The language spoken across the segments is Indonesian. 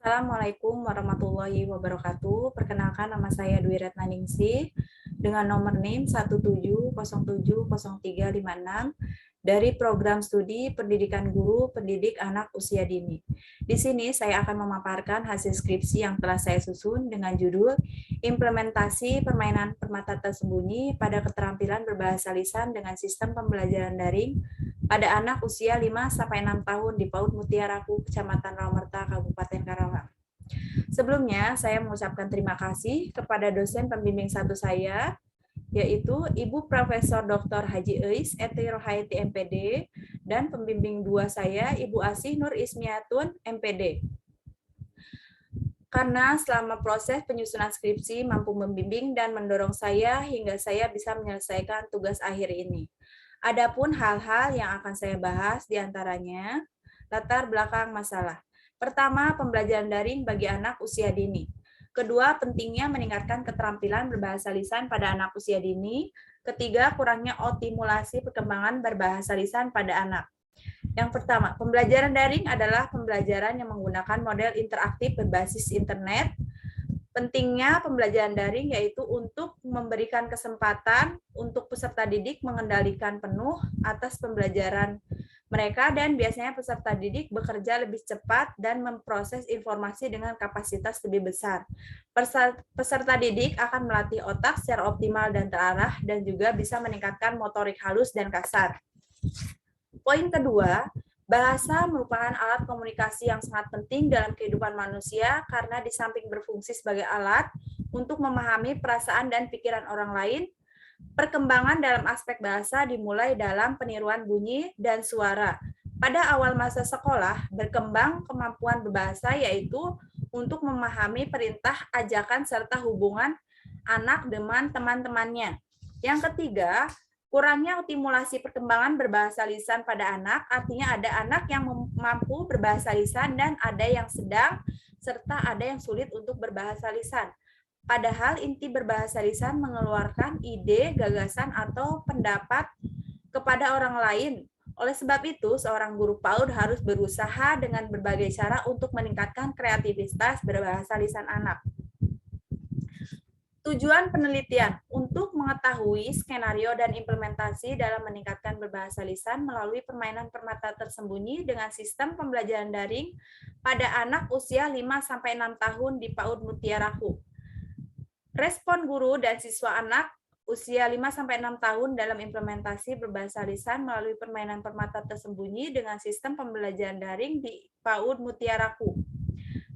Assalamualaikum warahmatullahi wabarakatuh. Perkenalkan, nama saya Dwi Retnaningsih dengan nomor NIM 170700356 dari program studi Pendidikan Guru Pendidik Anak Usia Dini. Di sini saya akan memaparkan hasil skripsi yang telah saya susun dengan judul Implementasi Permainan Permata Tersembunyi pada Keterampilan Berbahasa Lisan dengan Sistem Pembelajaran Daring pada anak usia 5-6 tahun di PAUD Mutiaraku, Kecamatan Rawamerta, Kabupaten Karawang. Sebelumnya, saya mengucapkan terima kasih kepada dosen pembimbing satu saya, yaitu Ibu Profesor Dr. Haji Eis Eti Rohaiti MPD, dan pembimbing dua saya, Ibu Asih Nur Ismiatun MPD. Karena selama proses penyusunan skripsi mampu membimbing dan mendorong saya hingga saya bisa menyelesaikan tugas akhir ini. Adapun hal-hal yang akan saya bahas diantaranya latar belakang masalah. Pertama, pembelajaran daring bagi anak usia dini. Kedua, pentingnya meningkatkan keterampilan berbahasa lisan pada anak usia dini. Ketiga, kurangnya optimulasi perkembangan berbahasa lisan pada anak. Yang pertama, pembelajaran daring adalah pembelajaran yang menggunakan model interaktif berbasis internet. Pentingnya pembelajaran daring yaitu untuk memberikan kesempatan untuk peserta didik mengendalikan penuh atas pembelajaran mereka, dan biasanya peserta didik bekerja lebih cepat dan memproses informasi dengan kapasitas lebih besar. Peserta didik akan melatih otak secara optimal dan terarah dan juga bisa meningkatkan motorik halus dan kasar. Poin kedua, bahasa merupakan alat komunikasi yang sangat penting dalam kehidupan manusia karena di samping berfungsi sebagai alat untuk memahami perasaan dan pikiran orang lain, perkembangan dalam aspek bahasa dimulai dalam peniruan bunyi dan suara. Pada awal masa sekolah, berkembang kemampuan berbahasa yaitu untuk memahami perintah, ajakan, serta hubungan anak dengan teman-temannya. Yang ketiga, kurangnya optimulasi perkembangan berbahasa lisan pada anak, artinya ada anak yang mampu berbahasa lisan dan ada yang sedang, serta ada yang sulit untuk berbahasa lisan. Padahal inti berbahasa lisan mengeluarkan ide, gagasan, atau pendapat kepada orang lain. Oleh sebab itu, seorang guru PAUD harus berusaha dengan berbagai cara untuk meningkatkan kreativitas berbahasa lisan anak. Tujuan penelitian untuk mengetahui skenario dan implementasi dalam meningkatkan berbahasa lisan melalui permainan permata tersembunyi dengan sistem pembelajaran daring pada anak usia 5-6 tahun di PAUD Mutiaraku. Respon guru dan siswa anak usia 5-6 tahun dalam implementasi berbahasa lisan melalui permainan permata tersembunyi dengan sistem pembelajaran daring di PAUD Mutiaraku.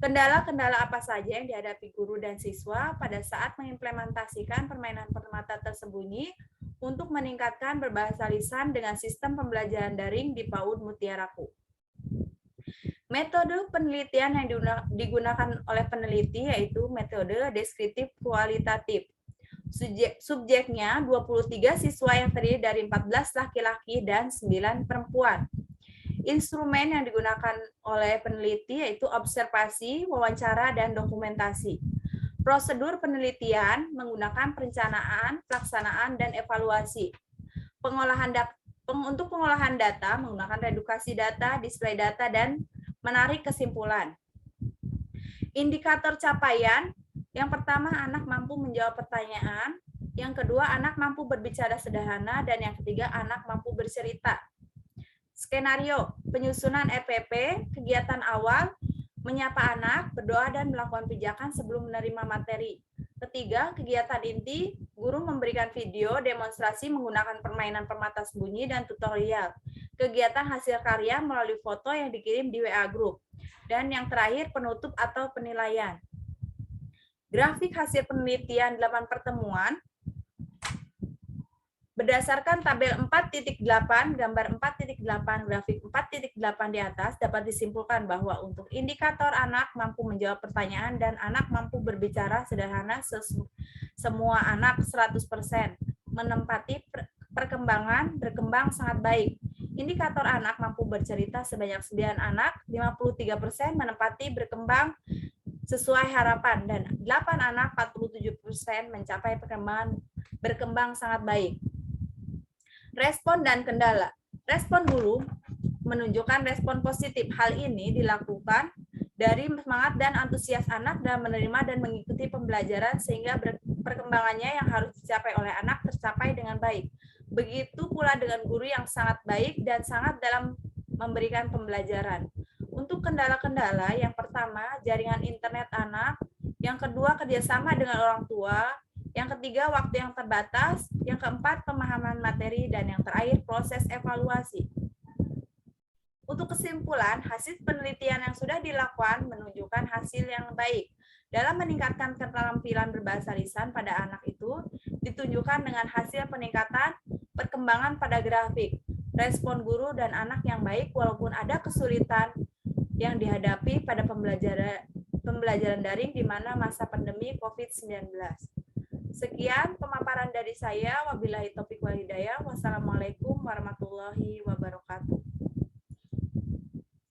Kendala-kendala apa saja yang dihadapi guru dan siswa pada saat mengimplementasikan permainan permata tersembunyi untuk meningkatkan berbahasa lisan dengan sistem pembelajaran daring di PAUD Mutiaraku. Metode penelitian yang digunakan oleh peneliti yaitu metode deskriptif kualitatif. Subjeknya 23 siswa yang terdiri dari 14 laki-laki dan 9 perempuan. Instrumen yang digunakan oleh peneliti yaitu observasi, wawancara, dan dokumentasi. Prosedur penelitian menggunakan perencanaan, pelaksanaan, dan evaluasi. Untuk pengolahan data menggunakan redukasi data, display data, dan menarik kesimpulan. Indikator capaian, yang pertama anak mampu menjawab pertanyaan, yang kedua anak mampu berbicara sederhana, dan yang ketiga anak mampu bercerita. Skenario, penyusunan RPP, kegiatan awal, menyapa anak, berdoa, dan melakukan pijakan sebelum menerima materi. Ketiga, kegiatan inti, guru memberikan video, demonstrasi menggunakan permainan permata sembunyi, dan tutorial. Kegiatan hasil karya melalui foto yang dikirim di WA Group. Dan yang terakhir, penutup atau penilaian. Grafik hasil penelitian 8 pertemuan, berdasarkan tabel 4.8, gambar 4.8, grafik 4.8 di atas, dapat disimpulkan bahwa untuk indikator anak mampu menjawab pertanyaan dan anak mampu berbicara sederhana, semua anak 100% menempati perkembangan berkembang sangat baik. Indikator anak mampu bercerita sebanyak 9 anak, 53% menempati berkembang sesuai harapan, dan 8 anak, 47% mencapai perkembangan berkembang sangat baik. Respon dan kendala. Respon guru menunjukkan respon positif. Hal ini dilakukan dari semangat dan antusias anak dalam menerima dan mengikuti pembelajaran sehingga perkembangannya yang harus dicapai oleh anak tercapai dengan baik. Begitu pula dengan guru yang sangat baik dan sangat dalam memberikan pembelajaran. Untuk kendala-kendala, yang pertama, jaringan internet anak, yang kedua, kerjasama dengan orang tua, yang ketiga, waktu yang terbatas, yang keempat, pemahaman materi, dan yang terakhir, proses evaluasi. Untuk kesimpulan, hasil penelitian yang sudah dilakukan menunjukkan hasil yang baik. Dalam meningkatkan keterampilan berbahasa lisan pada anak itu ditunjukkan dengan hasil peningkatan perkembangan pada grafik, respon guru dan anak yang baik walaupun ada kesulitan yang dihadapi pada pembelajaran daring di mana masa pandemi COVID-19. Sekian pemaparan dari saya. Wabillahi taufiq wal hidayah. Wassalamualaikum warahmatullahi wabarakatuh.